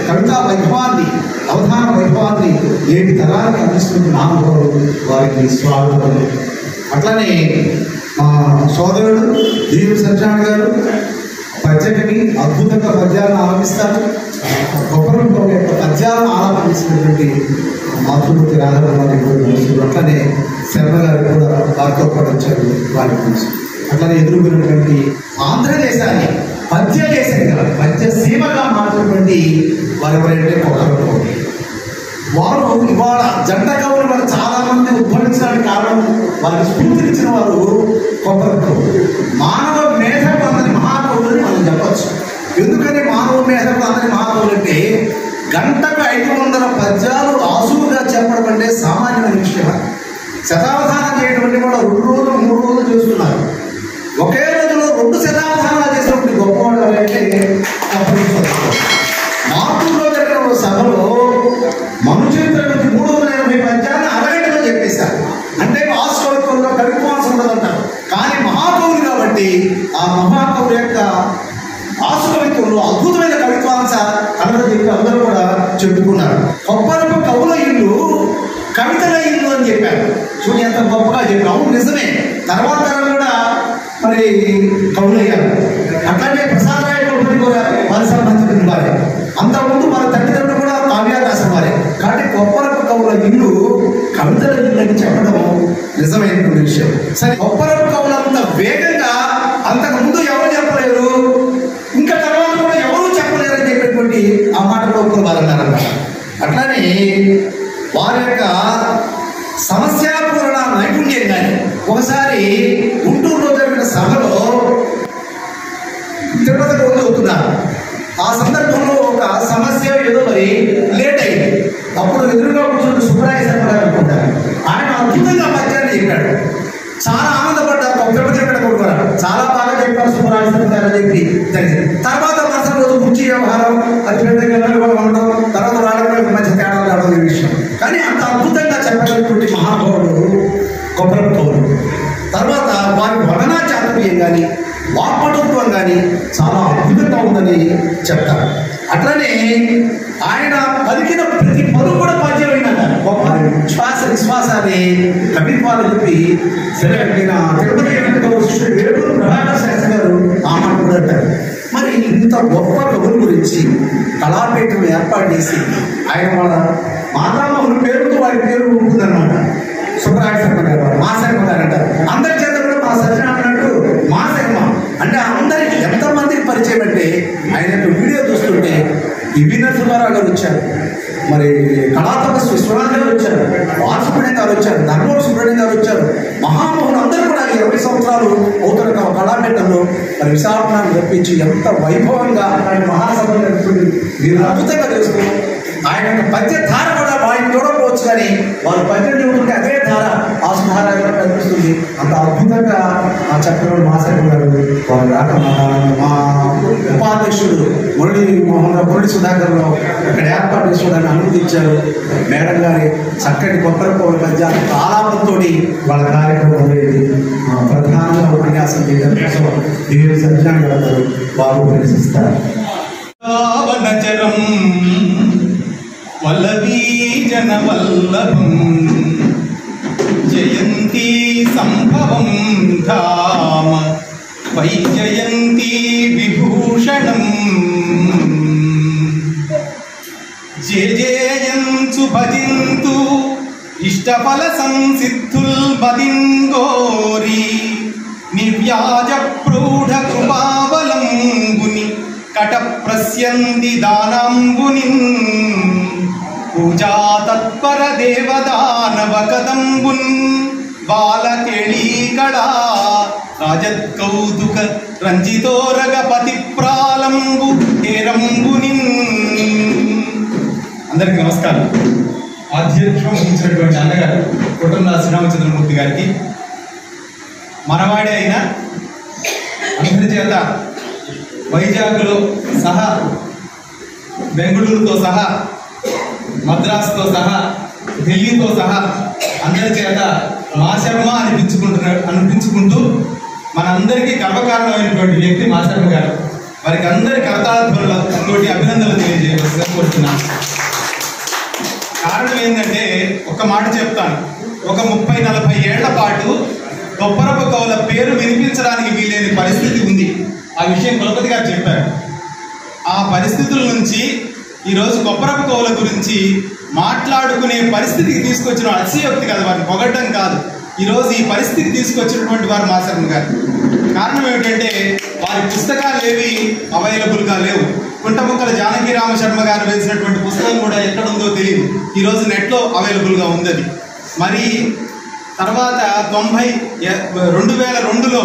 కవితా వైభవాన్ని, అవధాన వైభవాన్ని 7 తరాలకు అందిస్తున్న మహానుభావులు, వారికి స్వాగతం. అట్లానే మా సోదరుడు దీవి సత్యనారాయణ గారు పద్యకవి, అద్భుతంగా పద్యాలను ఆలపిస్తారు. గొప్ప యొక్క పద్యాలను ఆలపించినటువంటి మాతృమూర్తి రాధారావు కూడా, అట్లనే శర్మ గారు కూడా వారితో పాటు వచ్చారు, వారికి తెలుసు. అట్లనే ఎదుర్కొన్నటువంటి ఆంధ్రదేశాన్ని పద్య దేశంగా, పద్య సీమగా మార్చినటువంటి వారు ఎవరంటే కొప్పరపు. వారు ఇవాళ జంట కవులు వారు చాలా మంది ఉద్భవించడానికి కారణం, వారికి స్ఫూర్తినిచ్చిన వారు కొప్పరపు. మానవ మేధకు అందరి మహాకవులని మనం చెప్పచ్చు. ఎందుకని మానవ మేధకు అందరి మహాకవులు అంటే, గంటకు 500 పద్యాలు ఆసువుగా చెప్పడం అంటే సామాన్యమైన విషయం. శతావధానం చేయటువంటి కూడా 2 రోజులు 3 రోజులు చేస్తున్నారు. ఒకే రోజులో 2 శతావధానాలు చేసినప్పుడు గొప్పవాళ్ళు అంటే మార్పులో జరిగిన సభలో మనుచరిత్ర నుంచి 380 పద్యాలను అరగంటలో చెప్పేశారు. అంటే వాస్తవికంలో కవిత్వాంశం ఉండదంటారు. కానీ మహాకవులు కాబట్టి ఆ మహాకవుల యొక్క ఆసుకవిత్వంలో అద్భుతమైన కవిత్వాంశ కళలు చెప్పి అందరూ కూడా చెప్పుకున్నారు. కొప్పరపు కవుల ఇల్లు కవితల ఇల్లు అని చెప్పారు. చూడండి ఎంత గొప్పగా చెప్పారు. అవును, నిజమే. తర్వాత కూడా మరి కవులయ్యారు. అట్లాగే ప్రసాదరాయ కవులు కూడా వారి సంబంధించిన వారే. అంతకుముందు మన తల్లిదండ్రులు కూడా కావ్యాలు రాసిన వారే. కాబట్టి కొప్పరపు కవుల ఇల్లు కవితల ఇల్లు అని చెప్పడం నిజమైనటువంటి విషయం. సరే, కొప్పరపు కవులు అంత వేగంగా అంతకుముందు ఎవరు చెప్పలేరు, ఇంకా తర్వాత కూడా ఎవరు చెప్పలేరు అని చెప్పేటువంటి ఆ మాట కూడా ఒక్కరు వారు అన్నారన్నమాట. అట్లానే వారి యొక్క సమస్యాపూరణ నైపుణ్యం కానీ, ఒకసారి గుంటూరులో జరిగిన సభలో తిరుపతికి అవుతున్నారు. ఆ సందర్భంలో ఒక సమస్య ఏదో మరి లేట్ అయింది. అప్పుడు ఎదురుగా కూర్చుంటూ సుబ్రాయ శర్మ గారు అనుకుంటారు. ఆయన అద్భుతంగా పద్యాన్ని చెప్పాడు. చాలా ఆనందపడ్డారు. తిరుపతి ఎక్కడ కొడుకున్నారు, చాలా బాగా చెప్పారు సుబ్రాయ శర్మ గారు అని చెప్పి జరిగింది. తర్వాత మరుసటి రోజు కుర్చీ వ్యవహారం, అది పెద్దగా ఉండడం, తర్వాత రావడం మధ్య తేడా రావడం ఈ విషయం. కానీ అంత అద్భుతంగా చెప్పగలిగినటువంటి మహాభావుడు కొప్పరపు కవులు. తర్వాత వారి వర్ణనా చాతుర్యం కానీ, వాక్పటుత్వం కానీ చాలా అద్భుతంగా ఉందని చెప్తారు. అట్లనే ఆయన పలికిన ప్రతి పలు కూడా పద్యమైనట. గొప్ప శ్వాస విశ్వాసాన్ని కవిత్వాలు చెప్పి సెలవున తిరుపతి వేటూరు ప్రభాకర్ శాస్త్రి గారు ఆ మాట కూడా అంటారు. మరి ఇంత గొప్ప కవుల గురించి కళాపీఠం ఏర్పాటు చేసి ఆయన వాళ్ళ మాతామహుల పేరుతో వారి పేరు ఉంటుందన్నమాట. సుబ్రాయ శర్మ గారు, మా శర్మ గారు అంటారు. అందరి చేత కూడా మా సత్యనారాయణ అన్నట్టు మా శర్మ అంటే అందరికి ఎంతమందికి పరిచయం అంటే, ఆయన వీడియో చూస్తుంటే పివి నరసింహారావు గారు వచ్చారు, మరి కళాతపస్సు విశ్వనాథ్ గారు వచ్చారు, బాలసుబ్రహ్మణ్యం గారు వచ్చారు, ధర్మవరం సుబ్రహ్మణ్యం గారు వచ్చారు. మహామోహన్ అందరూ కూడా 20 సంవత్సరాలు అవుతున్న కళాపీఠంలో మరి విశాఖపట్నాన్ని రప్పించి ఎంత వైభవంగా ఆయన మహాసభలు నడుపుతుంది. మీరు అద్భుతంగా తెలుసుకుని ఆయన పద్య ధార కూడా వారిని చూడకపోవచ్చు, కానీ వారు పద్యం చెబుతుంటే అదే ధార ఆసుధార కనిపిస్తుంది. అంత అద్భుతంగా ఆ చక్రవర్తి మాసరి గారు వారు రాక మా ఉపాధ్యక్షుడు మురళి సుధాకర్లో ఇక్కడ ఏర్పాటు చేసుకోవడానికి అనుమతించారు. మేడం గారి చక్కటి కొప్పరపు పద్యాలు ఆలాపంతో వాళ్ళ కార్యక్రమం అనేది ప్రధానంగా ఉపన్యాసం చేయడం కోసం దేవి సత్యనారాయణ గారు వారు ఉపన్యసిస్తారు. వల్లవీజన వల్లభం జయంతి సంభవం ధామ వైజయంతి విభూషణం జేజేయంచు భజింతు ఇష్టఫల సంసిద్ధుల్ బదింగోరి నిర్వ్యాజ ప్రౌఢ కృపావలంబుని కట ప్రస్యంది దానాంబుని పూజా తత్పర దేవదానవ కదంబున్ బాలకేళీకళా రాజత్కౌతుక రంజితోరగపతి ప్రాలంబు హేరంబుని. అందరికీ నమస్కారం. ఆధ్యాత్మికం వహించినటువంటి అన్నగారు కుటుంబ శ్రీరామచంద్రమూర్తి గారికి, మనవాడే అయిన అందరి చేత వైజాగ్లో సహా, బెంగళూరుతో సహా, మద్రాసుతో సహా, ఢిల్లీతో సహా అందరి చేత మా శర్మ అనిపించుకుంటూ మనందరికీ గర్వకారణమైనటువంటి వ్యక్తి మా శర్మ గారు. వారికి అందరి కర్తాధ్వనులతోటి అభినందనలు తెలియజేయాలి. మాట్లాడవలసిందిగా కోరుతున్నాను. కారణం ఏంటంటే ఒక్క మాట చెప్తాను. ఒక 30-40 ఏళ్ల పాటు కొప్పరపు కవుల పేరు వినిపించడానికి వీలేని పరిస్థితి ఉంది. ఆ విషయం కులపతి గారు చెప్పారు. ఆ పరిస్థితుల నుంచి ఈరోజు కొప్పరపు కవుల గురించి మాట్లాడుకునే పరిస్థితికి తీసుకొచ్చిన అతిశయోక్తి కాదు, వారిని పొగడ్డం కాదు. ఈరోజు ఈ పరిస్థితికి తీసుకొచ్చినటువంటి వారు మాశర్మ గారు. కారణం ఏమిటంటే వారి పుస్తకాలు ఏవి అవైలబుల్గా లేవు. కుంటముక్కల జానకి రామశర్మ గారు వేసినటువంటి పుస్తకం కూడా ఎక్కడుందో తెలియదు. ఈరోజు నెట్లో అవైలబుల్గా ఉంది అది. మరి తర్వాత 2002లో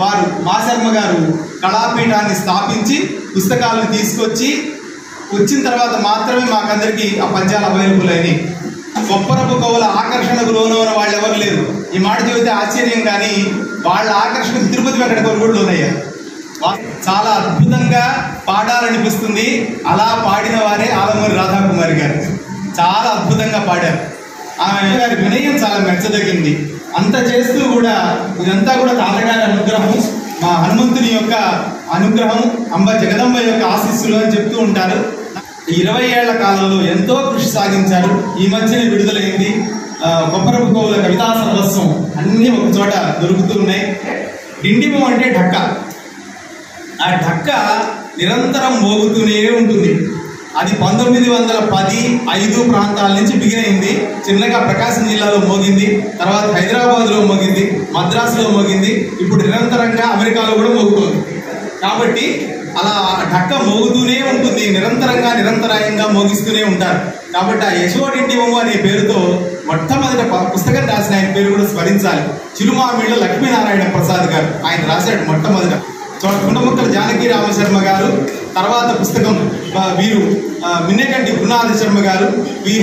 వారు మాశర్మ గారు కళాపీఠాన్ని స్థాపించి పుస్తకాలను తీసుకొచ్చి వచ్చిన తర్వాత మాత్రమే మాకందరికీ ఆ పద్యాలు అవైలబుల్ అయినాయి. కొప్పరపు కవుల ఆకర్షణకు లోనైన వాళ్ళు ఎవరు లేరు. ఈ మాట చెబితే ఆశ్చర్యం, కానీ వాళ్ళ ఆకర్షణకు తిరుపతి వెంకట కవులు కూడా లోనయ్యారు. చాలా అద్భుతంగా పాడాలనిపిస్తుంది. అలా పాడిన వారే ఆలమూరి రాధాకుమారి గారు. చాలా అద్భుతంగా పాడారు. ఆమె గారి వినయం చాలా మెచ్చదగింది. అంత చేస్తూ కూడా ఇదంతా కూడా తాతగారి అనుగ్రహం, మా హనుమంతుని యొక్క అనుగ్రహం, అంబ జగదంబ యొక్క ఆశీస్సులు అని చెప్తూ ఉంటారు. 20 ఏళ్ల కాలంలో ఎంతో కృషి సాగించారు. ఈ మధ్యనే విడుదలైంది కొప్పరపు కవుల కవితా సర్వస్వం. అన్నీ ఒక చోట దొరుకుతూ ఉన్నాయి. డిండిమం అంటే ఢక్క. ఆ ఢక్క నిరంతరం మోగుతూనే ఉంటుంది. అది 1910-5 ప్రాంతాల నుంచి బిగినైంది. చిన్నగా ప్రకాశం జిల్లాలో మోగింది, తర్వాత హైదరాబాద్లో మోగింది, మద్రాసులో మోగింది, ఇప్పుడు నిరంతరంగా అమెరికాలో కూడా మోగుతుంది. కాబట్టి అలా ఢక్క మోగుతూనే ఉంటుంది, నిరంతరాయంగా మోగిస్తూనే ఉంటారు. కాబట్టి ఆ యశోడింటిమము అనే పేరుతో మొట్టమొదటి పుస్తకం రాసిన ఆయన పేరు కూడా స్మరించాలి. చిరుమామిళ్ళ లక్ష్మీనారాయణ ప్రసాద్ గారు ఆయన రాశాడు మొట్టమొదట. కుంటముక్కల జానకి రామశర్మ గారు తర్వాత పుస్తకం వీరు మిన్నెకంటి గురునాథ శర్మ గారు,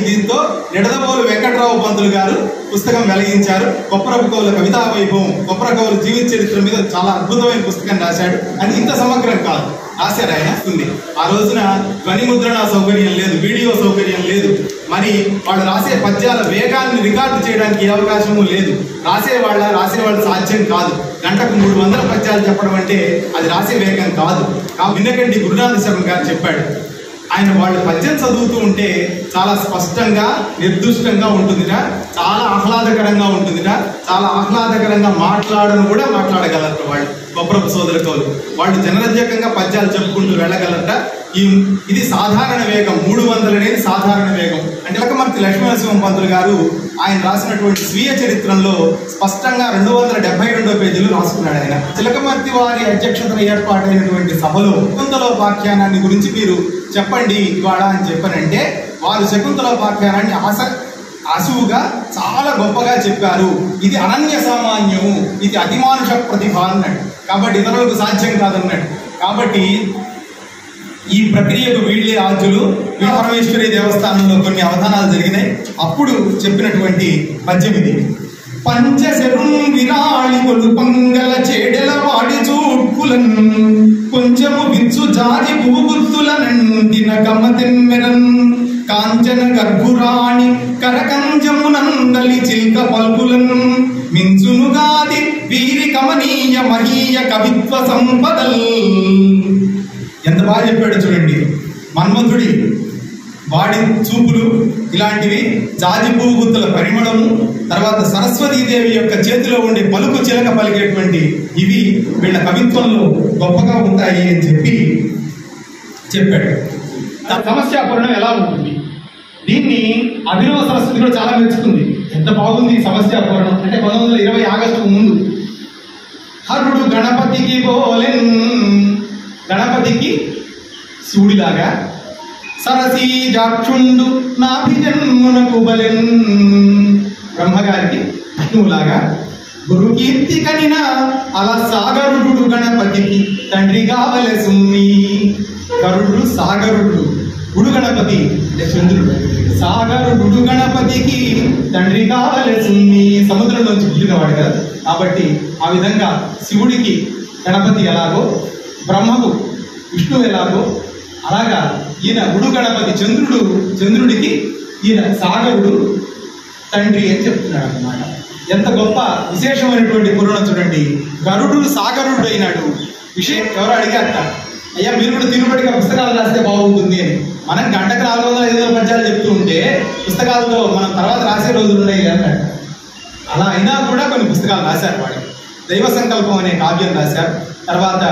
దీంతో నిడదవోలు వెంకటరావు పంతులు గారు పుస్తకం వెలిగించారు. కొప్పరపు కవుల కవితా వైభవం, కొప్పర కవుల జీవిత చరిత్ర మీద చాలా అద్భుతమైన పుస్తకం రాశాడు. అని ఇంత సమగ్రం కాదు, రాశారు ఆయన. ఉంది ఆ రోజున ధ్వని ముద్రణ సౌకర్యం లేదు, వీడియో సౌకర్యం లేదు. మరి వాళ్ళు రాసే పద్యాల వేగాన్ని రికార్డు చేయడానికి ఏ అవకాశము లేదు. రాసేవాళ్ళు సాధ్యం కాదు. గంటకు 300 పద్యాలు చెప్పడం అంటే అది రాసే వేగం కాదు. మిన్నెకంటి గురునాథ శర్మ గారు చెప్పాడు, ఆయన వాళ్ళు పద్యం చదువుతూ ఉంటే చాలా స్పష్టంగా నిర్దుష్టంగా ఉంటుందిట, చాలా ఆహ్లాదకరంగా ఉంటుందిట, చాలా ఆహ్లాదకరంగా మాట్లాడగలరు వాళ్ళు. కొప్పరపు సోదర కవులు వాళ్ళు జనరంజకంగా పద్యాలు చెప్పుకుంటూ వెళ్ళగలరట. ఇది సాధారణ వేగం, 300 అనేది సాధారణ వేగం. అంటే చిలకమర్తి లక్ష్మీనరసింహ పంతులు గారు ఆయన రాసినటువంటి స్వీయ చరిత్రలో స్పష్టంగా 272 పేజీలు రాసుకున్నాడు ఆయన. చిలకమర్తి వారి అధ్యక్షతన ఏర్పాటైనటువంటి సభలో శకుంతలోపాఖ్యానాన్ని గురించి మీరు చెప్పండి ఇవాళ అని చెప్పారంటే, వారు శకుంతలోపాఖ్యానాన్ని అసువుగా చాలా గొప్పగా చెప్పారు. ఇది అనన్య సామాన్యము, ఇది అతిమానుష ప్రతిభ అన్నాడు. కాబట్టి ఇతరులకు సాధ్యం కాదన్నాడు. కాబట్టి ఈ ప్రక్రియకు వీళ్ళే ఆద్యులు. పరమేశ్వరి దేవస్థానంలో కొన్ని అవధానాలు జరిగినాయి, అప్పుడు చెప్పినటువంటి పద్యం ఇది. పంచశరుం విరాళి కొలు పంగల చేడెల వాడి చూడ్కులన్ కొంచెము విచ్చు జాతి పువ్వుగుత్తుల నందిన కమతెమ్మెరన్ కాంచన గర్భురాణి కరకంజమునందలి చిల్క పల్పులన్ మించునుగాది వీరి కమనీయ మహీయ కవిత్వ సంపదల్. ఎంత బాగా చెప్పాడు చూడండి. మన్మధుడి వాడి చూపులు ఇలాంటివి, జాజి పువ్వు గుత్తుల పరిమళము, తర్వాత సరస్వతీదేవి యొక్క చేతిలో ఉండే పలుకు చిలక పలికేటువంటి ఇవి వీళ్ళ కవిత్వంలో గొప్పగా ఉంటాయి అని చెప్పాడు. సమస్యాపూర్ణం ఎలా ఉంటుంది, దీన్ని అభినవ సరస్వతి కూడా చాలా మెచ్చుకుంది. ఎంత బాగుంది సమస్యాపూర్ణం అంటే 1920 ఆగస్టు ముందు. హరుడు గణపతికి బోలెన్, గణపతికి శివుడిలాగా, సరసీ జాక్షుండు నాభిజన్మునకు బలెన్, బ్రహ్మగారికి విష్ణువులాగా, గురుకీర్తి కనిన అలా సాగరుడు గణపతికి తండ్రి కావలసుని. గరుడు సాగరుడు, గుడు గణపతి అంటే చంద్రుడు, సాగరుడు గణపతికి తండ్రి కావలసుని, సముద్రంలోంచి పుట్టినవాడు కదా. కాబట్టి ఆ విధంగా శివుడికి గణపతి ఎలాగో, బ్రహ్మకు విష్ణువు ఎలాగో, అలాగా ఈయన గుడు గణపతి చంద్రుడికి ఈయన సాగరుడు తండ్రి అని చెప్తున్నాడు అన్నమాట. ఎంత గొప్ప విశేషమైనటువంటి పురాణం చూడండి. గరుడు సాగరుడు అయినాడు. విషయం ఎవరు అడిగారట, అయ్యా మీరు కూడా తిరుపతిగా పుస్తకాలు రాస్తే బాగుంటుంది అని. మనం గంటకు 400-500 పద్యాలు చెప్తూ ఉంటే పుస్తకాలతో మనం తర్వాత రాసే రోజులు ఉన్నాయి అన్నాడు. అలా అయినా కూడా కొన్ని పుస్తకాలు రాశారు వాడు. దైవ సంకల్పం అనే కావ్యం రాశారు, తర్వాత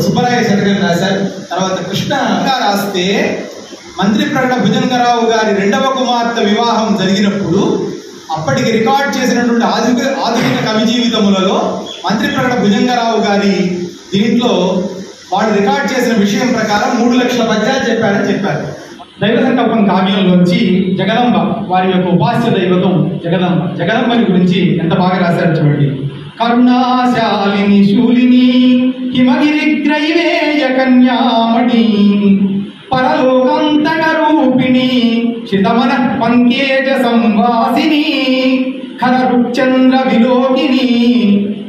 సుబ్బరాయ శతకం రాశారు, తర్వాత కృష్ణగా రాస్తే మంత్రి ప్రకట భుజంగరావు గారి 2వ కుమార్తె వివాహం జరిగినప్పుడు అప్పటికి రికార్డ్ చేసినటువంటి ఆధునిక కవి జీవితములలో మంత్రి ప్రకట భుజంగరావు గారి దీంట్లో వాడు రికార్డ్ చేసిన విషయం ప్రకారం 3 లక్షల పద్యాలు చెప్పారని చెప్పారు. దైవ సంకల్పం కావ్యంలోంచి జగదంబ వారి యొక్క ఉపాస్య దైవతం జగదంబని గురించి ఎంత బాగా రాశారు చూడండి. కరుణాశాలిని శూలిని హిమగిరి గ్రైవేయ కన్యామణి పరలోకంతక రూపిణి శితమన పంకేజ సంవాసిని ఖరరుచంద్ర విలోకిని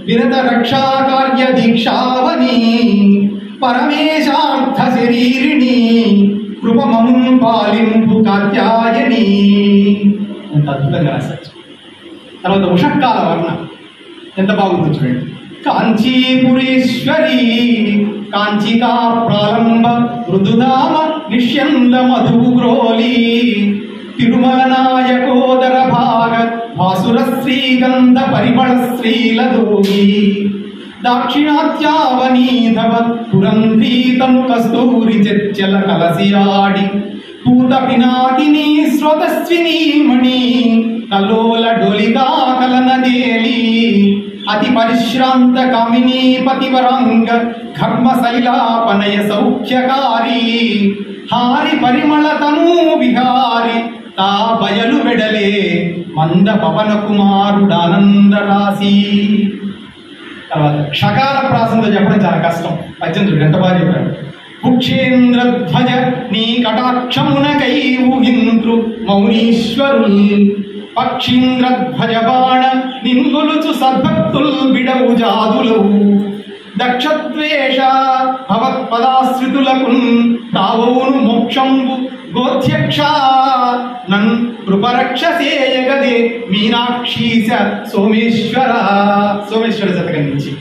విరత రక్షాకార్య దీక్షావని పరమేశార్థ శరీరిణి కృపమం పాలింపు కాత్యాయని. ఎంత అద్భుతంగా రాశారు. తర్వాత ఉషకాల వర్ణ ఎంత బాగుందో చూడండి. కాంచీపురేశ్వరి కాంచికా ప్రారంభ మృదుధామ నిష్యంద మధుగ్రోలి తిరుమల నాయకోదర భాగ భాసుర శ్రీగంధ పరిమళ శ్రీలదోగి దాక్షిణాత్యావనీధవ పురంధీతము కస్తూరి చర్చల కలసియాడి పూత పినాకిని స్రోతస్విని మణి కలోల డొలిగా కలనదేలి అతి పరిశ్రాంత కామినీ పతివరంగ ఘర్మ శైలాపనయ సౌఖ్యకారి హారి పరిమళ తనూ విహారి తా బయలు వెడలే మంద పవన కుమారుడానంద రాశి. తర్వాత క్షకార ప్రాసంతో చెప్పడం చాలా కష్టం. పద్యం చూడండి ఎంత బాగా చెప్పారు. పుక్షేంద్రధ్వజ నీ కటాక్షమునకై ఊహింద్రు మౌనీశ్వరుల్ పక్షీంద్రధ్వజ బాణ నింగులుచు సద్భక్తుల్ బిడవు జాదులవు దక్షద్వేష భవత్పదాశ్రితులకు తావోను మోక్షంబు గోధ్యక్ష నన్ కృపరక్షసేయగదే మీనాక్షీశ సోమేశ్వర. సోమేశ్వర శతకం నుంచి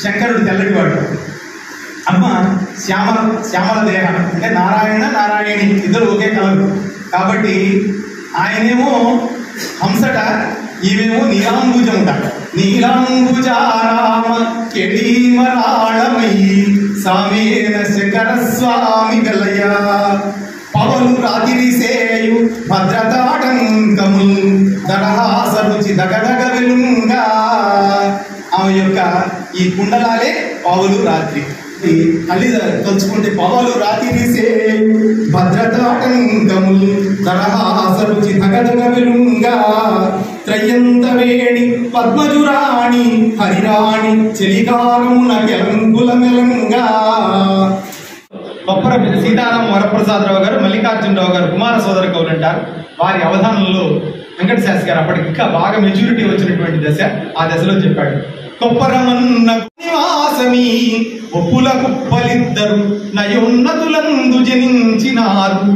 శంకరుడు తెల్లటివాడు, అమ్మ శ్యామల దేహం, అంటే నారాయణి ఇద్దరు ఒకే కలరు కాబట్టి ఆయనేమో హంసట, ఈమెమో నీలాంబుజముట. నీలాంబుజారామ కెడీమరాళమయ్యి సామేన శంకర స్వామి గలయ పవలు రాతిరిసేయు భద్రతాటంకము దరహాసరుచి దగదగ వెలుంగా. ఆమె యొక్క ఈ కుండలాలే పావులు రాత్రి. మళ్ళీ తలుచుకుంటే పవలు రాతిరిసేయు భద్రతాటంకములు దరహాసరుచి దగదగ వెలుంగా త్రయంత వేణి పద్మజురాణి హరిరాణి చెలికారమున కెలంకుల మెలంగా. కొప్పర సీతారాం వరప్రసాదరావు గారు, మల్లికార్జునరావు గారు కుమార సోదర కవులు అంటారు. వారి అవధానంలో వెంకట శాస్త్రి గారు అప్పటికి ఇంకా బాగా మెచ్యూరిటీ వచ్చినటువంటి దశ, ఆ దశలో చెప్పాడు. కొప్పరమన్న నివాసమి ఒప్పుల కుప్పలిద్దరు నయోన్నతులందు జనించినారు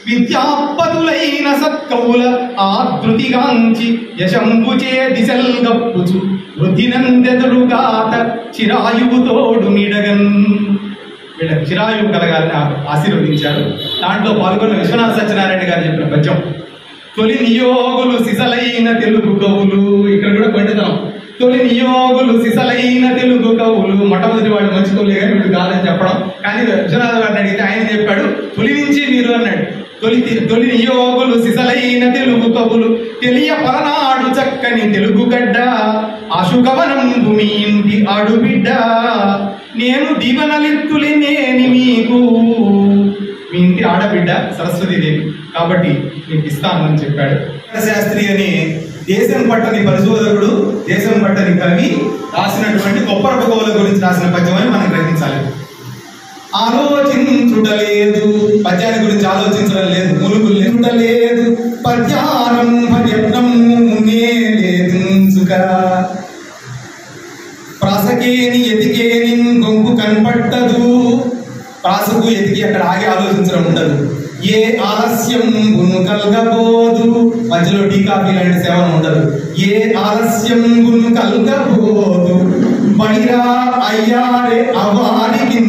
విద్యాపతులైన సత్కవుల ఆదృతిగాంచి యశంబుచే దిశల్గప్పుచు వృద్ధినందెదురుగాత చిరాయువు తోడు నిడగన్. వీళ్ళకి చిరాయువు కలగాలని ఆశీర్వదించారు. దాంట్లో పాల్గొన్న విశ్వనాథ సత్యనారాయణ గారు చెప్పిన పద్యం తొలి నియోగులు సిసలైన తెలుగు కవులు. ఇక్కడ కూడా పండితం. తొలి నియోగులు సిసలైన తెలుగు కవులు. మొట్టమొదటి వాళ్ళు మంచి కవులే కానీ వీడు కాదని చెప్పడం. కానీ విశ్వనాథ గారిని అడిగితే ఆయన చెప్పాడు తొలి నుంచి మీరు అన్నాడు. తొలి నియోగులు సిసలైన తెలుగు కవులు తెలియ పలనాడు చక్కని తెలుగు గడ్డ అశుగవనం భూమి ఇంటి ఆడుబిడ్డ నేను దీవనలిత్తులి నేని మీకు. మీ ఇంటి ఆడబిడ్డ సరస్వతీదేవి కాబట్టి మీకు ఇస్తాను అని చెప్పాడు. శాస్త్రి అని దేశం పట్టని పరిశోధకుడు, దేశం పట్టని కవి రాసినటువంటి కొప్పరపు కవుల గురించి రాసిన పద్యం అని మనం గ్రహించాలి. ఆలోచించుటలేదు, పద్యాన్ని గురించి ఆలోచించడం లేదు, ములుగులు లేదుటలేదు పద్యారంభ ప్రాసకేని ఎదికేని గొంగు కనపట్టదు. ప్రాసకు ఎదిగి అక్కడ ఆగి ఆలోచించడం ఉండదు. ఏ ఆలస్యం గును కల్గబోదు, మధ్యలో టీ కాఫీ లాంటి సేవన ఉండదు. ఏ ఆలస్యం గును కల్గబోదు, బైరా అయ్యారే అవానికి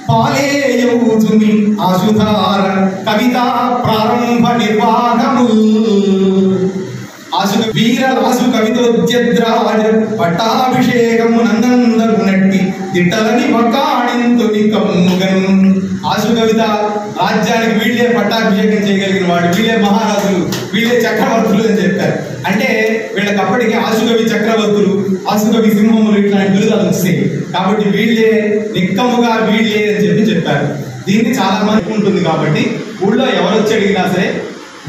పాలేయూజుమి ఆశుధార కవిత ప్రారంభ నిర్వాహము. ఆశు వీరలాసు కవితోద్యద్రాజ పట్టాభిషేకము నందందరు నట్టి తిట్టలని వకాణింతుని కమ్ముగన్. ఆశు కవిత రాజ్యానికి వీళ్ళే పట్టాభిషేకం చేయగలిగిన వాడు, వీళ్ళే మహారాజులు, వీళ్ళే చక్రవర్తులు అని చెప్పారు. అంటే వీళ్ళకి అప్పటికే ఆశుకవి చక్రవర్తులు, ఆశుకవి సింహములు ఇట్లాంటి బిరుదాలు వచ్చాయి. కాబట్టి వీళ్ళే నిక్కముగా వీళ్ళే అని చెప్పారు. దీన్ని చాలా మంది ఉంటుంది. కాబట్టి ఊళ్ళో ఎవరు వచ్చి అడిగినా సరే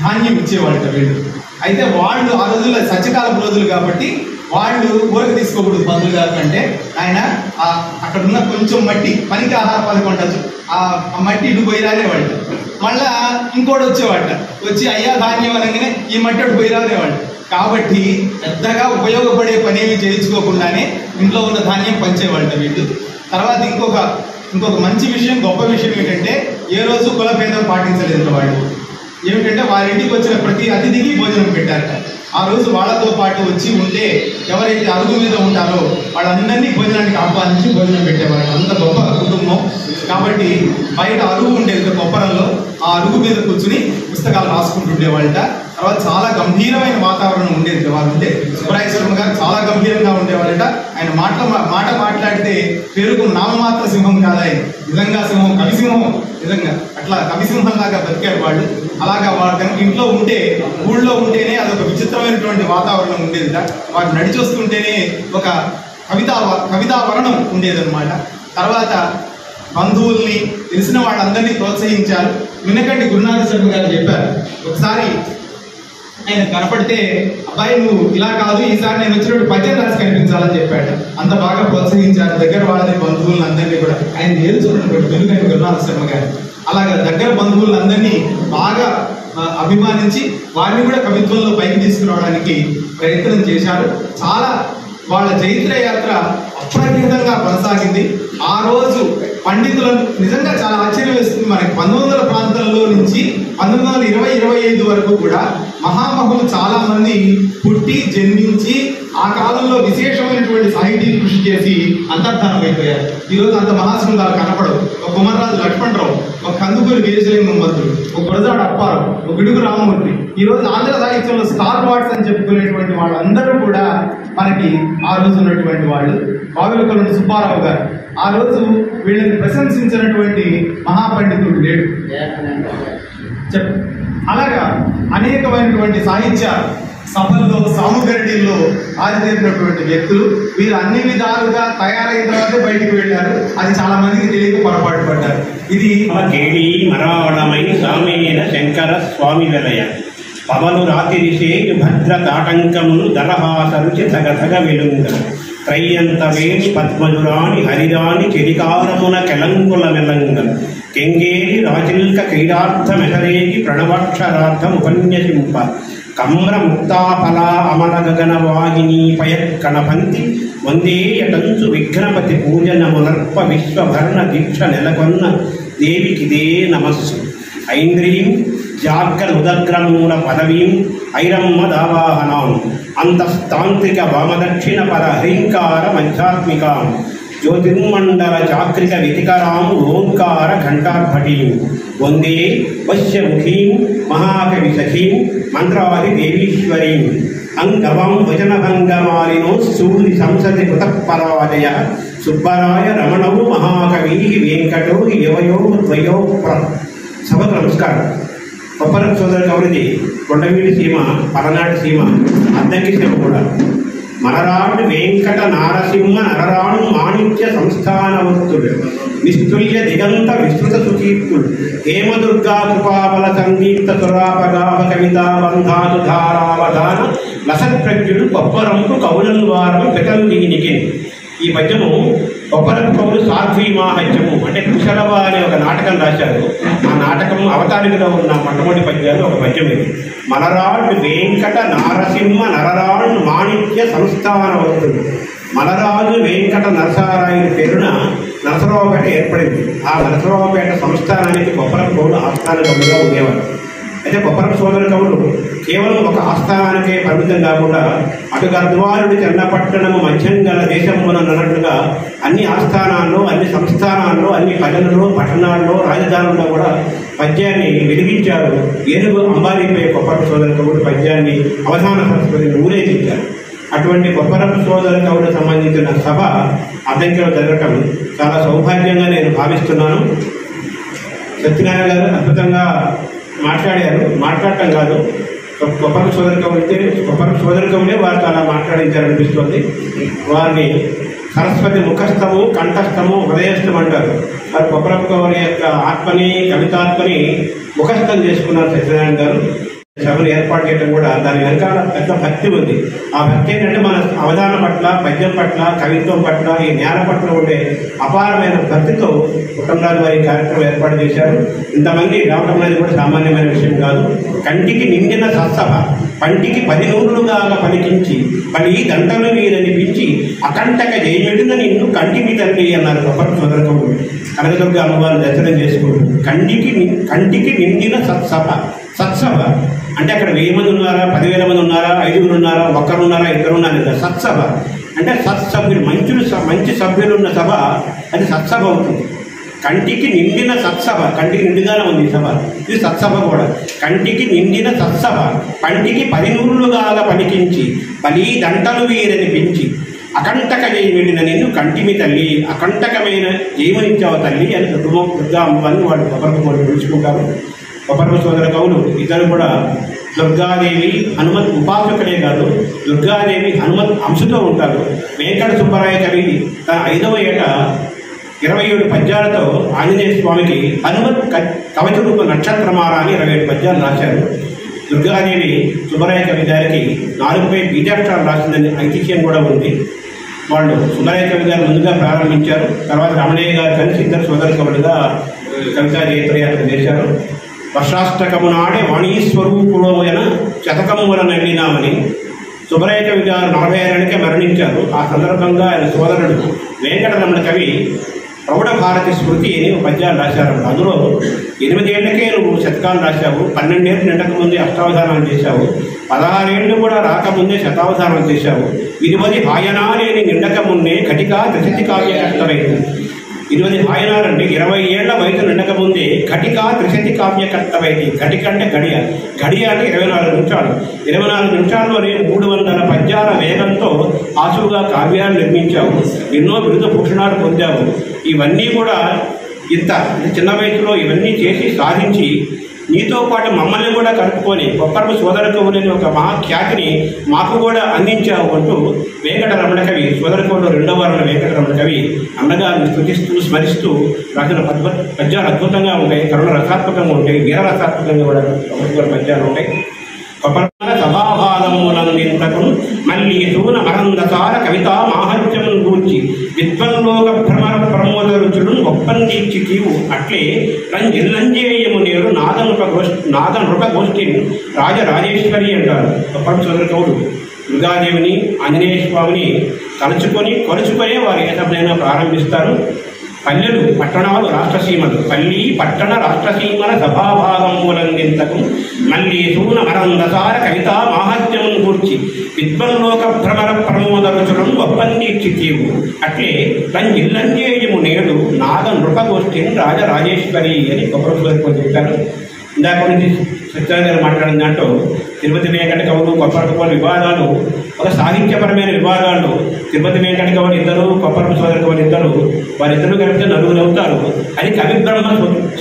ధాన్యం ఇచ్చేవాళ్ళట వీళ్ళు. అయితే వాళ్ళు ఆ రోజుల్లో సత్యకాలపు రోజులు కాబట్టి వాళ్ళు ఊరకు తీసుకోకూడదు పందులు కాకంటే ఆయన అక్కడ ఉన్న కొంచెం మట్టి పనికి ఆహార పథకం ఉండొచ్చు, ఆ మట్టి ఇటు పోయి రానేవాళ్ళు. మళ్ళా ఇంకోటి వచ్చేవాళ్ళ, వచ్చి అయ్యా ధాన్యం అనగానే ఈ మట్టి అటు పోయి రానేవాళ్ళు. కాబట్టి పెద్దగా ఉపయోగపడే పని ఏమి చేయించుకోకుండానే ఇంట్లో ఉన్న ధాన్యం పంచేవాళ్ళ వీళ్ళు. తర్వాత ఇంకొక మంచి విషయం, గొప్ప విషయం ఏంటంటే ఏ రోజు కులభేదం పాటించలేదు వాళ్ళు. ఏమిటంటే వారింటికి వచ్చిన ప్రతి అతిథికి భోజనం పెట్టారట. ఆ రోజు వాళ్ళతో పాటు వచ్చి ఉంటే ఎవరైతే అరుగు మీద ఉంటారో వాళ్ళందరినీ భోజనానికి ఆహ్వానించి భోజనం పెట్టేవాళ్ళు. అంత గొప్ప కుటుంబం. కాబట్టి బయట అరుగు ఉండేది కొప్పరంలో, ఆ అరుగు మీద కూర్చుని పుస్తకాలు రాసుకుంటుండేవాళ్ళట. తర్వాత చాలా గంభీరమైన వాతావరణం ఉండేది. వాళ్ళు ఉంటే సుబ్రాయ శర్మ గారు చాలా గంభీరంగా ఉండేవాళ్ళట. ఆయన మాట మాట్లాడితే పేరుకు నామమాత్ర సింహం కాదు, ఆయన నిజంగా సింహం, కవిసింహం. నిజంగా అట్లా కవిసింహంలాగా బతికారు వాళ్ళు. అలాగా వాడు కనుక ఇంట్లో ఉంటే, ఊళ్ళో ఉంటేనే అదొక విచిత్రమైనటువంటి వాతావరణం ఉండేది. వాడు నడిచి వస్తుంటేనే ఒక కవితావరణం ఉండేదన్నమాట. తర్వాత బంధువుల్ని, తెలిసిన వాళ్ళందరినీ ప్రోత్సహించారు. మిన్నకంటి గురునాథ శర్మ గారు చెప్పారు, ఒకసారి ఆయన కనపడితే అబ్బాయి నువ్వు ఇలా కాదు, ఈసారి నేను వచ్చినట్టు పద్యం రాసి కనిపించాలని చెప్పాడు. అంత బాగా ప్రోత్సహించారు దగ్గర వాళ్ళని, బంధువులను అందరినీ కూడా. ఆయన నేర్చుకున్నటువంటి వెలుగైన గురునాథ శర్మ గారు అలాగా దగ్గర బంధువులందరినీ బాగా అభిమానించి వారిని కూడా కవిత్వంలో పైకి తీసుకురావడానికి ప్రయత్నం చేశారు. చాలా వాళ్ళ చైత్ర యాత్ర అప్రతిహితంగా కొనసాగింది. ఆ రోజు పండితులను నిజంగా చాలా ఆశ్చర్యం వేస్తుంది. మనకి 1900 ప్రాంతాల్లో నుంచి 1920-25 వరకు కూడా మహామహులు చాలా మంది పుట్టి జన్మించి ఆ కాలంలో విశేషమైనటువంటి సాహితీ కృషి చేసి అంతర్ధానం అయిపోయారు. ఈరోజు అంత మహాశృంగాలు కనపడవు. ఒక కుమర్రాజు లక్ష్మణరావు, ఒక కందుకూరి వీరేశలింగం మంత్రులు, ఒక గురజాడ అప్పారావు, ఒక గిడుగు రామమూర్తి, ఈరోజు ఆంధ్ర సాహిత్యంలో స్టార్ వార్డ్స్ అని చెప్పుకునేటువంటి వాళ్ళందరూ కూడా మనకి ఆ రోజు ఉన్నటువంటి వాళ్ళు. బావిలకొండ సుబ్బారావు గారు ఆ రోజు వీళ్ళని ప్రశంసించినటువంటి మహాపండితుడు లేడు. అలాగా అనేకమైనటువంటి సాహిత్య సభల్లో, సాముగరిడీల్లో ఆరితేరినటువంటి వ్యక్తులు వీరు అన్ని విధాలుగా తయారైన తర్వాతే బయటికి వెళ్ళారు. అది చాలా మందికి తెలియక పొరపాటు పడ్డారు. ఇది మరావణమై సామేన శంకర స్వామి వెలయ పవను రాతిరిసేయు భద్ర తాటంకమును దరహాసరుచి తగతగ వెలుంగ త్రయ్యంత వేణి పద్మజురాని హరిరాని చెరికారమున కెలంకుల మెలంగ కెంగేరి రాజిల్క క్రీడార్థ మెహరేగి ప్రణవాక్షరార్థం ఉపన్యసింప కమ్ర ముక్తాఫలా అమల గగన వాహిని పయక్కణపంతి వందేయటంచు విఘ్నపతి పూజనమునర్ప విశ్వభరణ దీక్ష నెలకొన్న దేవికిదే నమస్సు ఐంద్రీం జాగ్రముదగ్రమూల పదవీం ఐరమ్మ దావాహనాం అంతస్తాంత్రిక వామదక్షిణ పర హ్రీంకార మధ్యాత్మికాం జ్యోతిర్మండల చాక్రిక వితికరాం ఓంకార ఘంటార్భటీం వందే వశ్యముఖీం మహాకవి సఖీం మంత్రాది దేవీశ్వరీం అంగవం వచనభంగమాలినో సూరి సంసతి కృతపరాజయ సుబ్బరాయ రమణౌ మహాకవి వెంకటో యువయో ద్వయో సభకు నమస్కారం. కొప్పరం సోదరు కవరిది కొండవీడి సీమ, పలనాటి సీమ, అద్దంకి సీమ కూడా. మరరాడు వెంకట నారసింహ నరరాణు మాణిక్య సంస్థానవత్తుడు నిస్తుల్య దిగంత విస్తృత సుకీర్తుడు హేమదుర్గా కృపాబల సంగీత సురాపగాభ కవితా బంధాసు ధారావధాన లసత్ప్రజ్ఞుడు కొప్పరంపు కౌలన్వారం పితల్లీనికి. ఈ పద్యము కొప్పరపు కవులు సాధ్వీమాహత్యము అంటే కుశలవ అనే ఒక నాటకం రాశారు. ఆ నాటకం అవతారికలో ఉన్న మొట్టమొదటి పద్యాలు ఒక పద్యం ఇది. మలరాడు వెంకట నారసింహ నరరాణు మాణిక్య సంస్థానవత్తుడు. మలరాజు వెంకట నరసారాయుడి పేరున నరసరావుపేట ఏర్పడింది. ఆ నరసరావుపేట సంస్థానానికి కొప్పరం కవులు ఆస్థాన కవులుగా ఉండేవారు. అయితే కొప్పరం సోదర కవులు కేవలం ఒక ఆస్థానానికే పరిమితం కాకుండా అటు గద్వాలుడి చెన్నపట్టణము మధ్యం గల దేశమున అన్నట్లుగా అన్ని ఆస్థానాల్లో, అన్ని సంస్థానాల్లో, అన్ని పల్లెలలో, పట్టణాల్లో, రాజధానుల్లో కూడా పద్యాన్ని వెలిగించారు. ఏనుగు అంబారీపై కొప్పరం సోదర కవులు పద్యాన్ని అవధాన సరస్వతిని ఊరేగించారు. అటువంటి కొప్పరం సోదర కవులకు సంబంధించిన సభ అద్దంకిలో జరగటం చాలా సౌభాగ్యంగా నేను భావిస్తున్నాను. సత్యనారాయణ గారు అద్భుతంగా మాట్లాడారు. మాట్లాడటం కాదు, కొప్పరం సోదర కవులైతే కొప్పరం సోదర కవులే వారు అలా మాట్లాడించారనిపిస్తుంది. వారిని సరస్వతి ముఖస్థము, కంఠస్థము, హృదయస్థం అంటారు. వారు కొప్పరం కవుల యొక్క ఆత్మని, కవితాత్మని ముఖస్థం చేసుకున్నారు సత్యనారాయణ గారు. సభను ఏర్పాటు చేయడం కూడా దాని వెనకాల పెద్ద భక్తి ఉంది. ఆ భక్తి ఏంటంటే మన అవధాన పట్ల, పద్యం పట్ల, కవిత్వం పట్ల, ఈ నేల పట్ల ఉండే అపారమైన భక్తితో కుటుంబరాజు వారి కార్యక్రమం ఏర్పాటు చేశారు. ఇంతమంది రావడం అనేది కూడా సామాన్యమైన విషయం కాదు. కంటికి నిండిన సత్సభ పంటికి 10 నూరులుగా పలికించి పని గంటలు వీరనిపించి అకంటక జయమిడిన నిన్ను కంటికి తల్లి అన్నారు కొప్పరం సోదర కవులు. కనకదుర్గ అమ్మవారిని దర్శనం చేసుకుంటూ కంటికి నిండిన సత్సభ అంటే అక్కడ 1000 మంది ఉన్నారా, 10,000 మంది ఉన్నారా, 5 ఉన్నారా, 1 ఉన్నారా, 2 ఉన్నారా? సత్సభ అంటే సత్సభ్యులు, మంచి సభ్యులు ఉన్న సభ, అది సత్సభ అవుతుంది. కంటికి నిండిన సత్సభ, కంటికి నిండుగానే ఉంది ఈ సభ, ఇది సత్సభ కూడా. కంటికి నిండిన సత్సభ పంటికి 10 నూరులుగా పలికించి పలి దంటలు వీరనిపించి అకంటక జయమిడిన నిన్ను కంటిమి తల్లి, అకంటకమైన జయమునిచ్చావు తల్లి అని దుర్గా అమ్మవారిని వాళ్ళు కొప్పరం పిలుచుకుంటారు. కొప్పరం సోదర కవులు ఇద్దరు కూడా దుర్గాదేవి హనుమత్ ఉపాసకులే కాదు, దుర్గాదేవి హనుమత్ అంశతో ఉంటారు. వెంకట సుబ్బరాయ కవి తన 5వ ఏట 27 పద్యాలతో ఆంజనేయ స్వామికి హనుమత్ కవచ రూప నక్షత్రమాల అని 27 పద్యాలు రాశారు. దుర్గాదేవి సుబ్బరాయ కవి గారికి 4 బీజాక్షరాలు రాసిందని ఐతిహ్యం కూడా ఉంది. వాళ్ళు సుబ్బరాయ కవి గారు ముందుగా ప్రారంభించారు. తర్వాత రమణయ్య గారు కలిసి ఇద్దరు సోదర కవులుగా కవితా జయప్రయాత్ర చేశారు. వర్షాష్టకము నాడే వాణీస్వరూపుడోయన శతకముల నల్లినామని సుబ్బరాయ కవి గారు 46 మరణించారు. ఆ సందర్భంగా ఆయన సోదరుడు వెంకటరమణ కవి ప్రౌఢ భారతి స్మృతి అని పద్యాలు రాశారు. అందులో 8 ఏళ్లకే నువ్వు శతకాలు రాశావు, 12 ఏళ్ళు నిండక ముందే అష్టావధానాలు చేశావు, 16 ఏళ్ళు కూడా రాకముందే శతావధానం చేశావు, 20 హాయనాలేని నిండక ముందే ఘటికా త్రిశతి కావ్య కర్తమైంది. 20 హాయనాలంటే 20 ఏళ్ల వయసు నిండక ముందే ఘటికా త్రిశతి కావ్య కర్తమైంది. ఘటిక అంటే గడియ, గడియ అంటే 24 నిమిషాలు. 24 నిమిషాల్లోనే 300 పద్యాల వేగంతో ఆసుగా కావ్యాలు నిర్మించావు, ఎన్నో బిరుదు భూషణాలు పొందావు. ఇవన్నీ కూడా ఇంత చిన్న వయసులో ఇవన్నీ చేసి సాధించి నీతో పాటు మమ్మల్ని కూడా కలుపుకొని కొప్పరం సోదర కవులని ఒక మహాఖ్యాతిని మాకు కూడా అందించావు అంటూ వెంకటరమణ కవి, సోదర కవులు 2వ వారంలో వెంకటరమణ కవి అన్నగారిని స్తుతిస్తూ స్మరిస్తూ రాసిన పద్యాలు అద్భుతంగా ఉంటాయి, కరుణ రసాత్మకంగా ఉంటాయి, వీర రసాత్మకంగా కూడా పద్యాలు ఉంటాయి. కొప్పరం సభాభాగములంతకు మళ్ళీ సూన మరందసార కవితా మాహత్యమును గూర్చి విద్వన్లోక భ్రమర ప్రమోద రుచులను ఒప్పందించి తీవు అట్లే రంజిల్లంజేయము నేరు నాద నృప గోష్ఠిని రాజరాజేశ్వరి అంటారు. కొప్పరం సోదర కవులు దుర్గాదేవిని, ఆంజనేయ స్వామిని కొలుచుకొనే వారు ఏ సభనైనా ప్రారంభిస్తారు. పల్లెలు పట్టణాలు రాష్ట్రసీమలు పల్లి పట్టణ రాష్ట్రసీమల సభాభాగములందింతకు మళ్ళీ సూన మరందసార కవితా మాహత్యమును గూర్చి విద్వన్లోక భ్రమర ప్రమోద రుచులను ఒప్పందించి తీవు అట్లే రంజిల్లంజేయము నేడు నాగ నృపగోష్ఠిని రాజరాజేశ్వరి అని కొప్పరం సోదరు చెప్పారు. ఇందాక నుంచి సత్యనారాయణ గారు మాట్లాడిన దాంట్లో తిరుపతి వెంకట కవులు, కొప్పరం కవుల వివాదాలు ఒక సాహిత్యపరమైన వివాదాలు. తిరుపతి వెంకట కవులు ఇద్దరు, కొప్పరం సోదర కవులు ఇద్దరు, వారిద్దరూ కలిపితే 4 అవుతారు. అది కవి బ్రహ్మ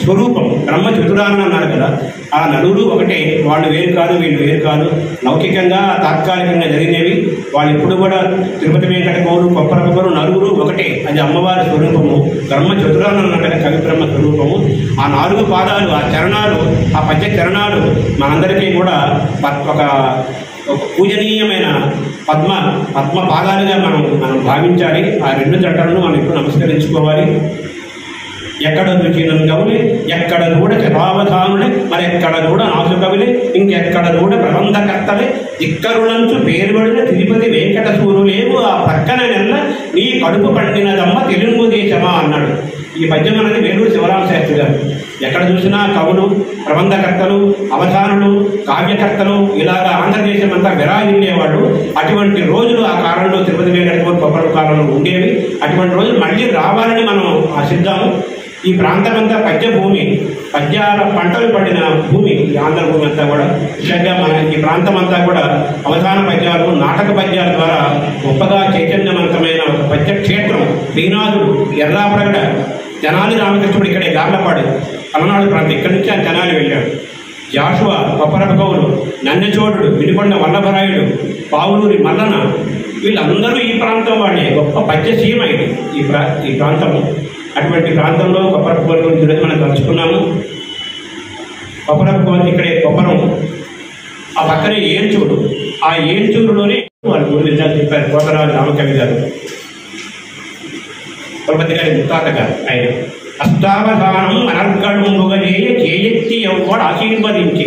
స్వరూపం, బ్రహ్మ చతురాన్ని అన్నారు కదా. ఆ 4 ఒకటే, వాళ్ళు వేరు కాదు, వీళ్ళు వేరు కాదు. లౌకికంగా తాత్కాలికంగా జరిగినవి. వాళ్ళు ఎప్పుడు కూడా తిరుపతి వెంకట కవులు, కొప్పరం కవులు 4 ఒకటే. అది అమ్మవారి స్వరూపము, బ్రహ్మ చతురాన్ని అన్నట్టుగా కవి బ్రహ్మ స్వరూపము. ఆ 4 పాదాలు, ఆ చరణాలు, ఆ పద్య చరణాలు మనందరికీ కూడా ఒక పూజనీయమైన పద్మ పాదాలుగా మనం భావించాలి. ఆ 2 జంటలను మనం ఎప్పుడు నమస్కరించుకోవాలి. ఎక్కడ రుచినం కవులే, ఎక్కడ దూడ శతావధానుడే, మరెక్కడ దూడ నాసు కవులే, ఇంకెక్కడ దూడ ప్రబంధకర్తలే, దిక్కరులంచు పేరుబడిన తిరుపతి వెంకట సూరులేవు ఆ పక్కన నెల్ల నీ కడుపు పండినదమ్మ తెలుగుదేశమా అన్నాడు. ఈ పద్యం అనేది వేలూరు శివరామ శాస్త్రి గారు. ఎక్కడ చూసినా కవులు, ప్రబంధకర్తలు, అవధానులు, కావ్యకర్తలు ఇలాగా ఆంధ్రదేశం అంతా విరాజిల్లేవాడు. అటువంటి రోజులు ఆ కాలంలో తిరుపతి వెంకటేశ్వర కొబ్బరి కాలంలో ఉండేవి. అటువంటి రోజులు మళ్ళీ రావాలని మనం ఆశిద్దాము. ఈ ప్రాంతం అంతా పద్య భూమి, పద్యాల పంటలు పడిన భూమి ఈ ఆంధ్ర భూమి అంతా కూడా. ముఖ్యంగా మన ఈ ప్రాంతం అంతా కూడా అవధాన పద్యాలు, నాటక పద్యాల ద్వారా గొప్పగా చైతన్యవంతమైన ఒక పద్య క్షేత్రం. శ్రీనాథుడు, ఎర్రాప్రగడ, తెనాలి రామకృష్ణుడు ఇక్కడే గార్లపాడు పలనాడు ప్రాంతం, ఇక్కడి నుంచి ఆయన తెనాలి వెళ్ళాడు. జాషువా, కొప్పరపు కవులు, నన్నెచోడుడు, వినుకొండ వల్లభరాయుడు, పావులూరి మల్లన వీళ్ళందరూ ఈ ప్రాంతం వాళ్ళే. గొప్ప పద్యసీమ ఇది ఈ ప్రాంతము. అటువంటి ప్రాంతంలో కొప్పరపు కోరి గురించి మనం తలుచుకున్నాము. కొప్పరపు కోరి ఇక్కడే కొప్పరం, ఆ పక్కనే ఏల్చూరు. ఆ ఏల్చూరులోనే వాళ్ళ గురించి చెప్పారు కోటరాజు రామకవి గారు, కులపతి గారి ముత్తాత గారు. ఆయన అష్టావధానం అనర్గళంబుగజేయ చేయెత్తి ఎవ్వడు ఆశీర్వదించి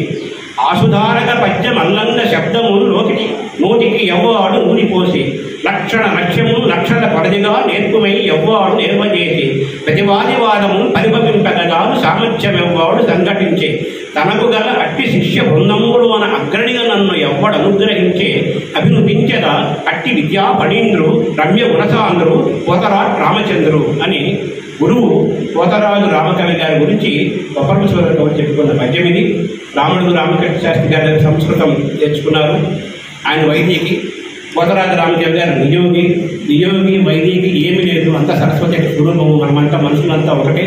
ఆసుధారక పద్యం అల్లంగ శబ్దము నోటికి ఎవ్వాడు నూరిపోసి లక్షణ లక్ష్యము లక్షల పరిధిగా నేర్పుమై ఎవ్వాడు నేర్వజేసి ప్రతివాదివాదము పరిభవింపగగాను సామర్థ్యమెవ్వాడు సంఘటించే తనకు గల అట్టి శిష్య బృందములు అన అగ్రణిగా నన్ను ఎవ్వడు అనుగ్రహించే అభినుతించగా అట్టి విద్యా పణీంద్రు రమ్య గుణసాంధ్రు కోతరాజ్ రామచంద్రు అని గురువు కోతరాజు రామకవి గారి గురించి కొప్పరమేశ్వర కవి చెప్పుకున్న పద్యం ఇది. రాముడు రామకృష్ణ శాస్త్రి గారి సంస్కృతం నేర్చుకున్నారు. ఆయన వైదికి, కోతరాజు రామకవి గారు నియోగి వైదికి ఏమీ లేదు, అంతా సరస్వతి స్వరూపము, మనమంతా మనుషులంతా ఒకటే.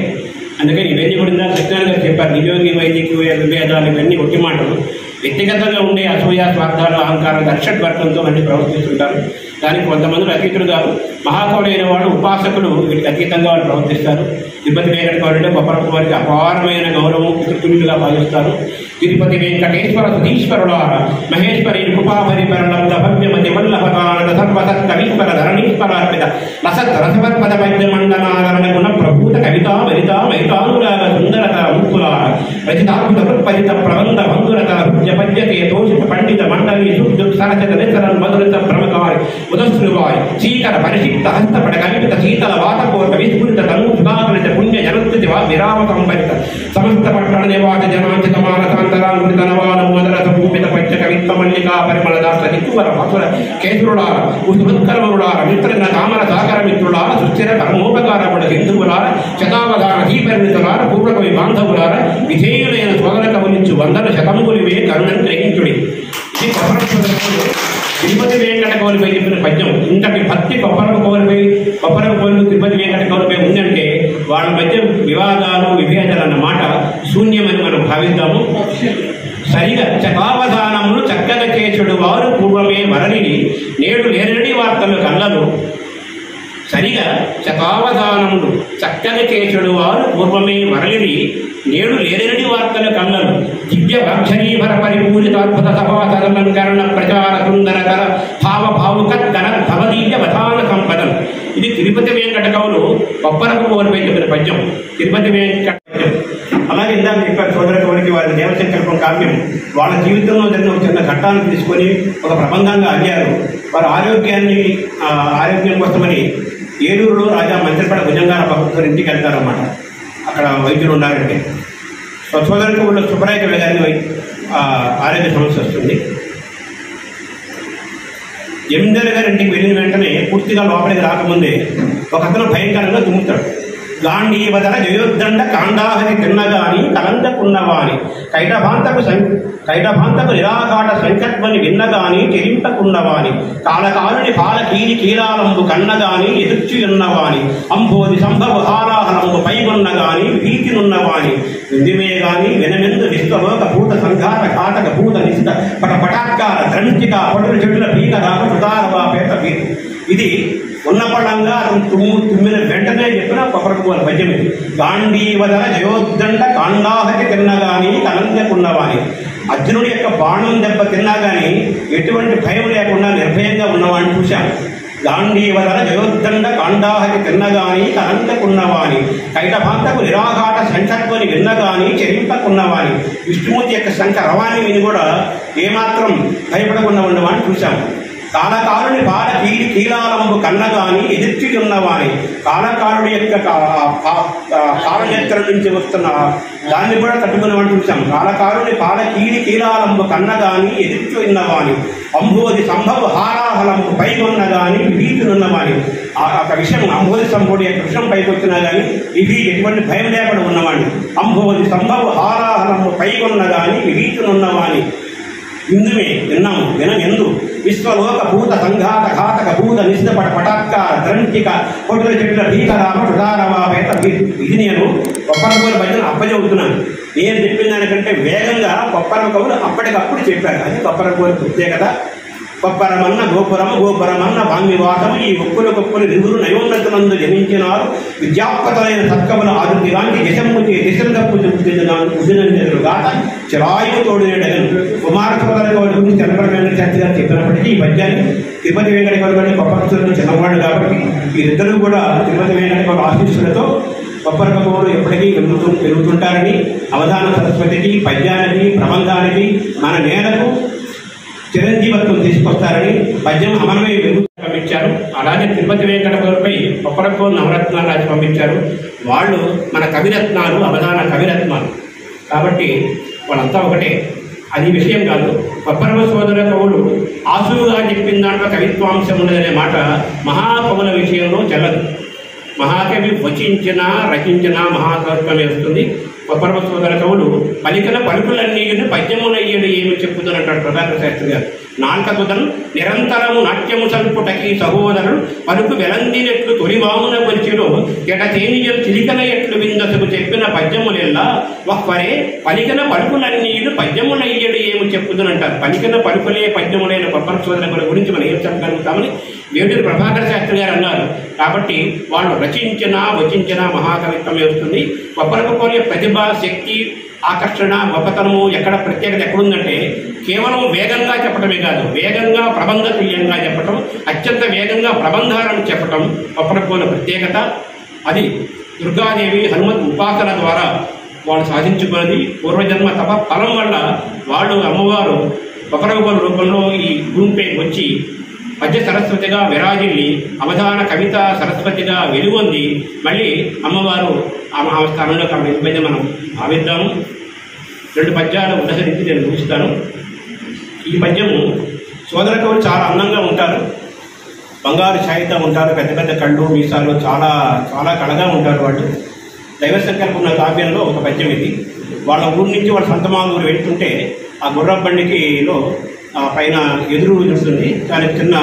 అందుకని ఇవన్నీ కూడా సత్యనారాయణ గారు చెప్పారు. నియోగి వైదికి విభేదాలు ఇవన్నీ ఒట్టి మాటలు. వ్యక్తిగతంగా ఉండే అసూయ, స్వార్థాలు, అహంకారం, దర్శకవర్గంతో అన్ని ప్రవర్తిస్తుంటారు. దానికి కొంతమంది అతీతులు కాదు. మహాకవుడైన వాడు, ఉపాసకులు వీటికి అతీతంగా వాళ్ళు ప్రవర్తిస్తారు. తిరుపతి వెంకటేశ్వర అంటే కొప్పరపు వారికి అపారమైన గౌరవం, పితృతుల్యులుగా భావిస్తారు. తిరుపతి వెంకటేశ్వర సుధీశ్వరుడార మహేశ్వరి కృపాపరిపరణం భవ్యమతి వల్లభకానద సర్వసత్ కవీశ్వర ధరణీశ్వరార్పిత లసత్ రసవత్పద వైద్య మండనాదరణ గుణ ప్రభూత కవిత వరిత వైతానురాగ సుందరత ముక్కులార రచితాద్భుత హృత్పరిత ప్రబంధ బంధురత హృద్య పద్యతే తోషిత పండిత మండలి శుద్ధ సరచత నిసరన్ మధురిత ప్రమకారి ఉదశ్రువాయ్ చీకర పరిషిక్త హస్తపట కల్పిత శీతల వాతపూర్త విస్ఫురిత తను సుధాకరిత పుణ్య జనస్థితి విరామ సంపరిత సమస్త పట్టణ నివాస జనాంచిత మానసాంతరాంగుడి తనవాన మదరస భూమిత పచ్చ కవిత్వ మల్లికా పరిమళ దాస హిక్కువర మధుర కేతురుడార ఉత్కరమరుడార మిత్రన తామర సాగర మిత్రుడార సుస్థిర పరమోపకారముడ హిందువులార శతావధాన ధీపరిణితులార పూర్వకవి బాంధవులార విధేయులైన సోదర కవులించు వందల శతములివే కరుణం గ్రహించుడి. ఇది తిరుపతి వెంకట కవులపై చెప్పిన పద్యం. ఇంతటి భక్తి కొప్పరపు కవులు తిరుపతి వెంకట కవులపై ఉందంటే వాళ్ళ మధ్య వివాదాలు, విభేదాలు అన్న మాట శూన్యమని మనం భావిద్దాము. సరిగా శతావధానములు చక్కగా చేసుడు వారు పూర్వమే వరలిని నేడు లేరని వార్తలు కళ్ళలు. సరిగా శతావధానములు చక్కగా చేసుడు వారు పూర్వమే వరలిని నేడు లేరని వార్తల కళ్ళలు. దివ్య భక్షరీభర పరిపూరితాద్భుత సభాసలంకరణ ప్రచార సుందరకర భావభావుకత్తర భవదీయ వధాన సంపదం. ఇది తిరుపతి వెంకట కవులు కొప్పరపు కోరిపై చెప్పిన పద్యం. తిరుపతి వెంకట పద్యం. అలాగే ఇందాక చెప్పారు సోదర కవులకి వారి దేవశంకల్పం కావ్యం వాళ్ళ జీవితంలో జరిగిన ఒక చిన్న ఘట్టాన్ని తీసుకొని ఒక ప్రబంధంగా అడిగారు. వారు ఆరోగ్యం కోసమని ఏలూరులో రాజా మంత్రిపడ భుజంగాల భక్తుల ఇంటికి వెళ్తారన్నమాట. అక్కడ వైద్యులు ఉన్నారంటే సోదర కవుల్లో సుబ్బరాయ కవి గారికి ఆరోగ్య సమస్య వస్తుంది. జమీందారు గారి ఇంటికి వెళ్ళిన వెంటనే పూర్తిగా లోపలికి రాకముందే ఒక అతను భయంకరంగా దుమ్ముతాడు. గాంధీవదన జయోద్దండ కాండాహరి తిన్నగాని కలంతకున్నవాని కైటభాంతకు నిరాఘాట సంకత్వని విన్నగాని చెరింపకున్నవాని కాలకాలుని పాలకీలి కీలాలంబు కన్నగాని ఎదుర్చియున్నవాని అంబోది సంభవ హారాహరంబు పైగొన్నగాని భీతినున్నవాని విందిమే గాని వినమెందు విశ్వలోక భూత సంఘాత ఘాతక భూత నిశిత పటాత్కార ద్రంచిక పటుల చెట్టుల భీకరామ సుతారవా పేట భీతి. ఇది ఉన్నపడంగా అతను తుమ్మిన వెంటనే చెప్పిన కొప్పరపు కోరి పద్యం ఇది. గాంధీవదన జయోద్దండ కాండాహకి తిన్నగాని కలంతకున్నవాని. అర్జునుడి యొక్క బాణం దెబ్బ తిన్నా కానీ ఎటువంటి భయం లేకుండా నిర్భయంగా ఉన్నవాడిని చూశాను. గాంధీవదన జయోద్దండ కాండాహకి తిన్నగాని కలంతకున్నవాని కైటభాంతకు నిరాఘాట శంఖత్వని విన్నగాని చెరింపకున్నవాని. విష్ణుమూర్తి యొక్క శంఖ రవాణి విని కూడా ఏమాత్రం భయపడకుండా ఉన్నవాడిని చూశాను. కాలకారుని బాల కీలాలంబు కన్నగాని ఎదిర్చియున్నవాని కాలకారుడి యొక్క కాలచక్ర నుంచి వస్తున్న దాన్ని కూడా తట్టుకునేవాడిని చూసాం. కాలకారుని పాల కీలాలంబు కన్నగాని ఎదిర్చి ఉన్నవాని అంబోధి సంభవ హారాహలంబు పైకొన్నగాని భీతునున్నవాని. ఆ విషయం అంబోధి సంభవుడి యొక్క విషయం పైకి వచ్చినా కానీ ఇవి ఎటువంటి భయం లేకుండా ఉన్నవాడిని. అంబోధి సంభవ హారాహలంబు పైకొన్నగాని భీతునున్నవాని. ఇందుమే విన్నాము వినమెందు విశ్వలోక భూత సంఘాత ఘాతక భూత నిశ్చపట పటాత్కార ద్రంటిక కొట్ల చెట్ల భీకరామ సుధారవాపేత. ఇది నేను కొప్పరగోలు భజన అప్పచెబుతున్నాను. నేను చెప్పిన దానికంటే వేగంగా కొప్పర కవులు అప్పటికప్పుడు చెప్పారు. అది కొప్పరగోలు ప్రత్యేకత. కొప్పరమన్న గోపురము గోపురమన్న భాంగివాసము ఈ ఒక్కుల గొప్పలు నిధులు నయోన్నతులందు జనించినారు. విద్యాపతలైన సత్కముల ఆదుతి లాంటి యశమ్ముతి దిశంగప్పు ఉదినందులు గాత చిరాయువు తోడునేడగను. కుమారస్వర గురించి చంద్ర వెంకట శాస్త్రి గారు చెప్పినప్పటికీ ఈ పద్యాన్ని తిరుపతి వెంకట గౌరవ కొప్పరసులను చిన్నవాడు కాబట్టి వీరిద్దరూ కూడా తిరుపతి వెంకట గౌరవ ఆశీస్సులతో కొప్పర కవులు ఎప్పటికీ పెరుగుతుంటారని అవధాన సరస్వతికి పద్యానికి ప్రబంధానికి మన నేలకు చిరంజీవత్వం తీసుకొస్తారని పద్యం అమరమే పంపించారు. అలాగే తిరుపతి వెంకట గౌరపై కొప్పరకో నవరత్నాలు రాసి పంపించారు. వాళ్ళు మన కవిరత్నాలు, అవధాన కవిరత్నాలు కాబట్టి వాళ్ళంతా ఒకటే. అది విషయం కాదు. కొప్పరమ సోదర కవులు ఆసుగా చెప్పిన దాంట్లో కవిత్వాంశం ఉన్నదనే మాట మహాకవుల విషయంలో చెల్లదు. మహాకవి వచించిన రచించిన మహాకవిత్వమే వస్తుంది. కొప్పరమ సోదర కవులు పలికల పలుకులన్నీ పద్యములయ్యడు ఏమి చెప్పుతున్నట్టు ప్రభాకర శాస్త్రి గారు. నాటకుదను నిరంతరము నాట్యము సల్పుటకి సహోదరుడు పలుకు వెలందినట్లు తొలివామున పరిచిలో ఎటతేనిజం చిలికల ఎట్లు విందసుకు చెప్పిన పద్యములెల్లా ఒక్కరే పలికల పలుకులన్నీ పద్యములయ్యడు ఏమి చెప్పుతునంటారు. పలికల పలుకులే పద్యములైన కొప్పర సోదరుల గురించి మనం ఏం చెప్పగలుగుతామని వేటూరి ప్రభాకర శాస్త్రి గారు అన్నారు. కాబట్టి వాళ్ళు రచించిన వచించిన మహాకవిత్వమే వస్తుంది. కొప్పరకపోలే ప్రతిభ, శక్తి, ఆకర్షణ, గొప్పతనము ఎక్కడ ప్రత్యేకత ఎక్కడుందంటే కేవలం వేగంగా చెప్పటమే కాదు, వేగంగా ప్రబంధతుల్యంగా చెప్పటం, అత్యంత వేగంగా ప్రబంధాలను చెప్పటం కొప్పరకోల ప్రత్యేకత. అది దుర్గాదేవి హనుమత్ ఉపాసన ద్వారా వాళ్ళు సాధించుకున్నది. పూర్వజన్మ తప ఫలం వల్ల వాళ్ళు అమ్మవారు కొప్పరకోల రూపంలో ఈ భూమిపై వచ్చి పద్య సరస్వతిగా విరాజిల్లి అవధాన కవిత సరస్వతిగా వెలుగొంది మళ్ళీ అమ్మవారు ఆ స్థానంలో వెళ్ళిపోయింది మనం భావిద్దాము. 2 పద్యాలు ఉదహరించి నేను చూస్తాను. ఈ పద్యము సోదర కవులు చాలా అందంగా ఉంటారు, బంగారు ఛాయితో ఉంటారు, పెద్ద పెద్ద కళ్ళు మీసాలు చాలా చాలా కళగా ఉంటారు. వాళ్ళు దైవ సంకల్పం ఉన్న కావ్యంలో ఒక పద్యం ఇది. వాళ్ళ ఊరి నుంచి వాళ్ళ సొంతమామ ఊరు వెళ్తుంటే ఆ గుర్రబండికిలో పైన ఎదురు ఉంటుంది. దానికి చిన్న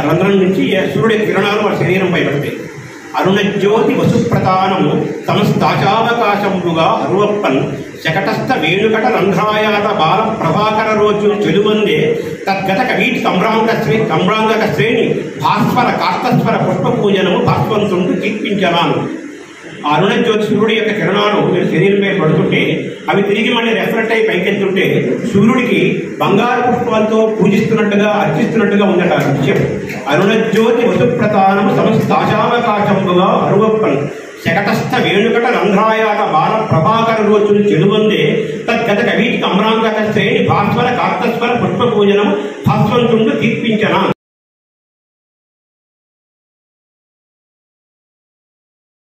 రంధ్రం నుంచి సూర్యుడి కిరణాలు వాళ్ళ శరీరంపై పడతాయి. అరుణజ్యోతి వసుప్రధానము సమస్తాచావకాశముగా అరువప్పన్ శకటస్థ వేణుకట రంధ్రాయాత బాల ప్రభాకర రోజు చెలుమందే తద్గత కవీటి కమ్రాంగక శ్రేణి భాస్వర కార్తస్వర పుష్ప పూజనము భాస్వంతుంటూ కీర్తించనాను. ఆ అరుణజ్యోతి సూర్యుడి యొక్క కిరణాలు మీరు శరీరంపై పడుతుంటే అవి తిరిగి మళ్ళీ రెఫరెక్ట్ అయి పైకెత్తుంటే సూర్యుడికి బంగారు పుష్పాలతో పూజిస్తున్నట్టుగా అర్చిస్తున్నట్టుగా ఉందట విషయం. అరుణజ్యోతి వసుప్రధానము సమస్తాశావకాశముగా అరువప్పన్ శకటస్థ వేణుకట రంధ్రాయాత బాల ప్రభాకర రోజులు చెలువందే తద్గత కవీటి కమ్రాంగక శ్రేణి భాస్వర కార్తస్వర పుష్ప పూజనము భాస్వంతుండు కీర్తించనా.